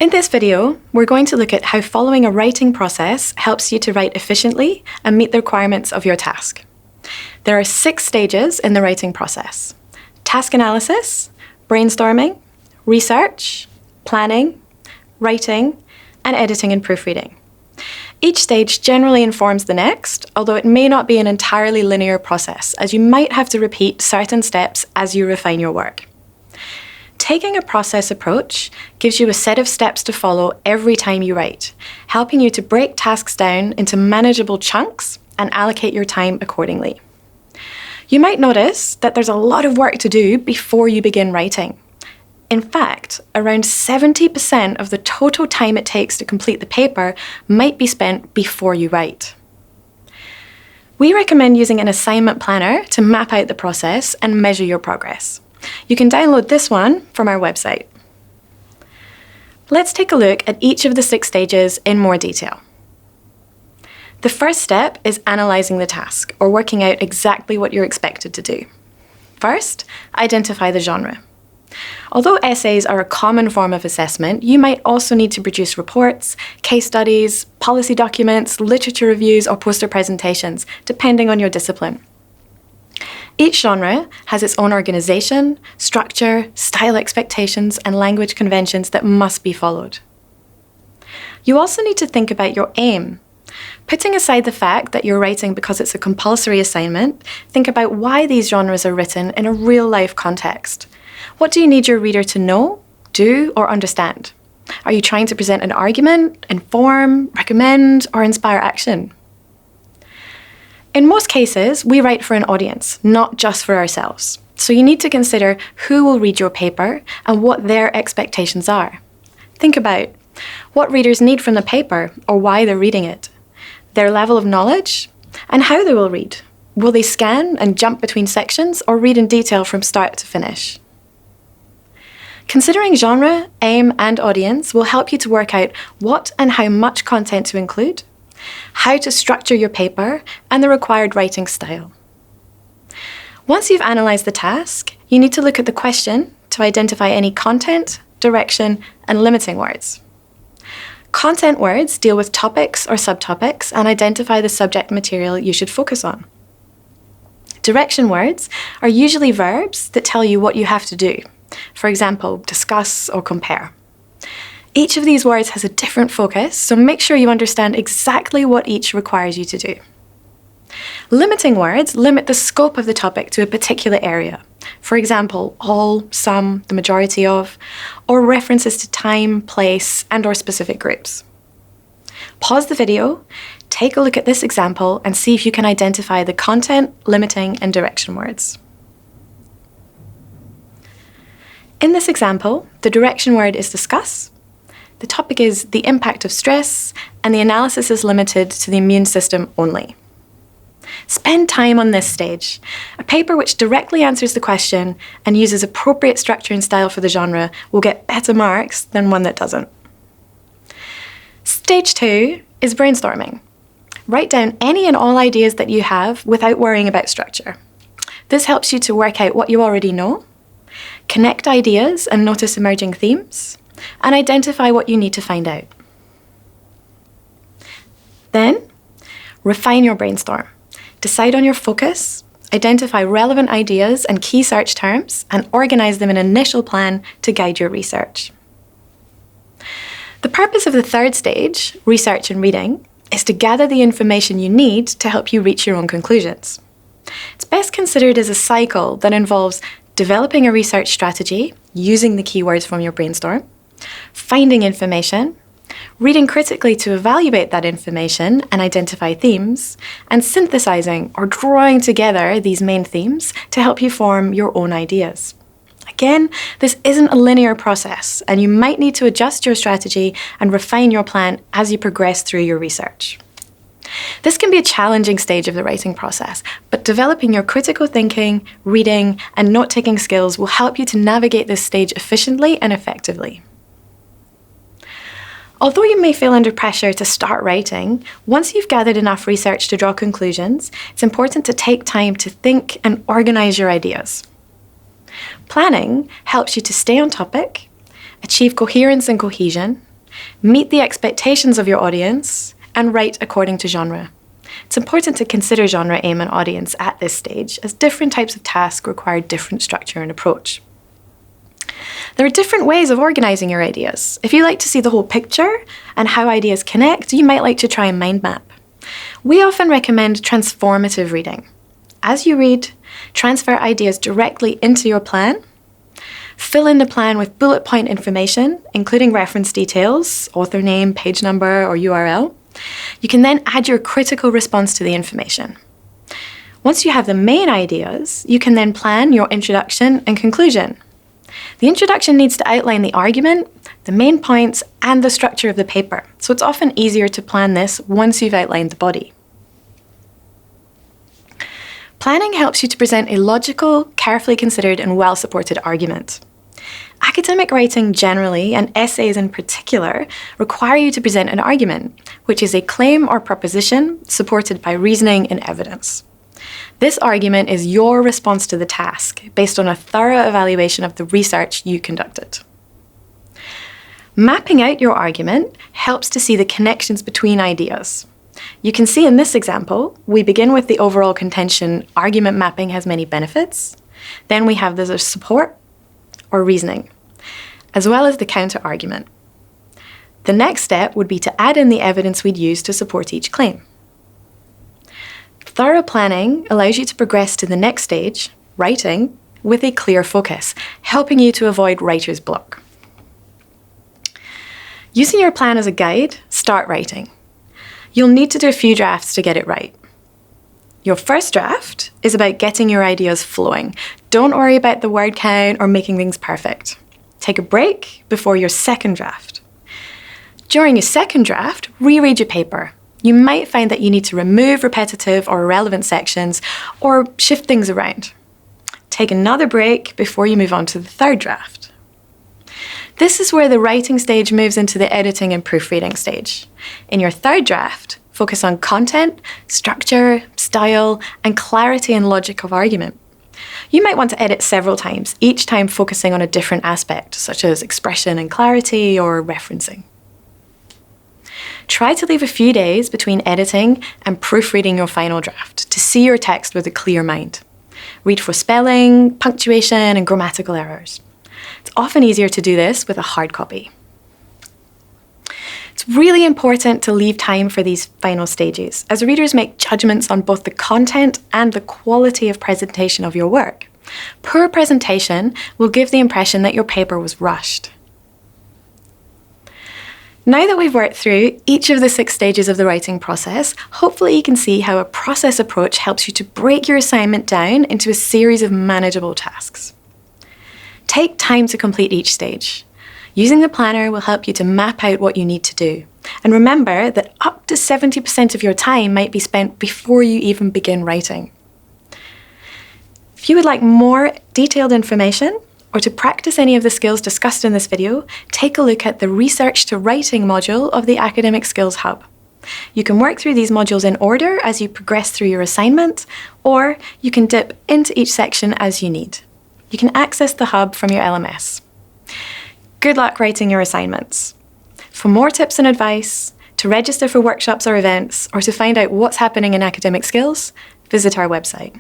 In this video, we're going to look at how following a writing process helps you to write efficiently and meet the requirements of your task. There are 6 stages in the writing process: task analysis, brainstorming, research, planning, writing, and editing and proofreading. Each stage generally informs the next, although it may not be an entirely linear process, as you might have to repeat certain steps as you refine your work. Taking a process approach gives you a set of steps to follow every time you write, helping you to break tasks down into manageable chunks and allocate your time accordingly. You might notice that there's a lot of work to do before you begin writing. In fact, around 70% of the total time it takes to complete the paper might be spent before you write. We recommend using an assignment planner to map out the process and measure your progress. You can download this one from our website. Let's take a look at each of the 6 stages in more detail. The first step is analysing the task, or working out exactly what you're expected to do. First, identify the genre. Although essays are a common form of assessment, you might also need to produce reports, case studies, policy documents, literature reviews, or poster presentations, depending on your discipline. Each genre has its own organisation, structure, style expectations, and language conventions that must be followed. You also need to think about your aim. Putting aside the fact that you're writing because it's a compulsory assignment, think about why these genres are written in a real-life context. What do you need your reader to know, do, or understand? Are you trying to present an argument, inform, recommend, or inspire action? In most cases, we write for an audience, not just for ourselves. So you need to consider who will read your paper and what their expectations are. Think about what readers need from the paper or why they're reading it, their level of knowledge, and how they will read. Will they scan and jump between sections or read in detail from start to finish? Considering genre, aim, and audience will help you to work out what and how much content to include, how to structure your paper, and the required writing style. Once you've analysed the task, you need to look at the question to identify any content, direction, and limiting words. Content words deal with topics or subtopics and identify the subject material you should focus on. Direction words are usually verbs that tell you what you have to do. For example, discuss or compare. Each of these words has a different focus, so make sure you understand exactly what each requires you to do. Limiting words limit the scope of the topic to a particular area. For example, all, some, the majority of, or references to time, place, and/or specific groups. Pause the video, take a look at this example, and see if you can identify the content, limiting, and direction words. In this example, the direction word is discuss, the topic is the impact of stress, and the analysis is limited to the immune system only. Spend time on this stage. A paper which directly answers the question and uses appropriate structure and style for the genre will get better marks than one that doesn't. Stage 2 is brainstorming. Write down any and all ideas that you have without worrying about structure. This helps you to work out what you already know, connect ideas and notice emerging themes, and identify what you need to find out. Then, refine your brainstorm. Decide on your focus, identify relevant ideas and key search terms, and organise them in an initial plan to guide your research. The purpose of the third stage, research and reading, is to gather the information you need to help you reach your own conclusions. It's best considered as a cycle that involves developing a research strategy, using the keywords from your brainstorm, finding information, reading critically to evaluate that information and identify themes, and synthesizing or drawing together these main themes to help you form your own ideas. Again, this isn't a linear process, and you might need to adjust your strategy and refine your plan as you progress through your research. This can be a challenging stage of the writing process, but developing your critical thinking, reading, and note-taking skills will help you to navigate this stage efficiently and effectively. Although you may feel under pressure to start writing, once you've gathered enough research to draw conclusions, it's important to take time to think and organise your ideas. Planning helps you to stay on topic, achieve coherence and cohesion, Meet the expectations of your audience and write according to genre. It's important to consider genre, aim, and audience at this stage, as different types of tasks require different structure and approach. There are different ways of organising your ideas. If you like to see the whole picture and how ideas connect, you might like to try a mind map. We often recommend transformative reading. As you read, transfer ideas directly into your plan. Fill in the plan with bullet point information, including reference details, author name, page number, or URL. You can then add your critical response to the information. Once you have the main ideas, you can then plan your introduction and conclusion. The introduction needs to outline the argument, the main points, and the structure of the paper, so it's often easier to plan this once you've outlined the body. Planning helps you to present a logical, carefully considered, and well-supported argument. Academic writing generally, and essays in particular, require you to present an argument, which is a claim or proposition supported by reasoning and evidence. This argument is your response to the task, based on a thorough evaluation of the research you conducted. Mapping out your argument helps to see the connections between ideas. You can see in this example, we begin with the overall contention, argument mapping has many benefits. Then we have the support or reasoning, as well as the counter-argument. The next step would be to add in the evidence we'd use to support each claim. Thorough planning allows you to progress to the next stage, writing, with a clear focus, helping you to avoid writer's block. Using your plan as a guide, start writing. You'll need to do a few drafts to get it right. Your first draft is about getting your ideas flowing. Don't worry about the word count or making things perfect. Take a break before your second draft. During your second draft, reread your paper. You might find that you need to remove repetitive or irrelevant sections or shift things around. Take another break before you move on to the third draft. This is where the writing stage moves into the editing and proofreading stage. In your third draft, focus on content, structure, style, and clarity and logic of argument. You might want to edit several times, each time focusing on a different aspect, such as expression and clarity or referencing. Try to leave a few days between editing and proofreading your final draft to see your text with a clear mind. Read for spelling, punctuation, and grammatical errors. It's often easier to do this with a hard copy. It's really important to leave time for these final stages, as readers make judgments on both the content and the quality of presentation of your work. Poor presentation will give the impression that your paper was rushed. Now that we've worked through each of the 6 stages of the writing process, hopefully you can see how a process approach helps you to break your assignment down into a series of manageable tasks. Take time to complete each stage. Using the planner will help you to map out what you need to do. And remember that up to 70% of your time might be spent before you even begin writing. If you would like more detailed information, or to practice any of the skills discussed in this video, take a look at the Research to Writing module of the Academic Skills Hub. You can work through these modules in order as you progress through your assignment, or you can dip into each section as you need. You can access the Hub from your LMS. Good luck writing your assignments. For more tips and advice, to register for workshops or events, or to find out what's happening in academic skills, visit our website.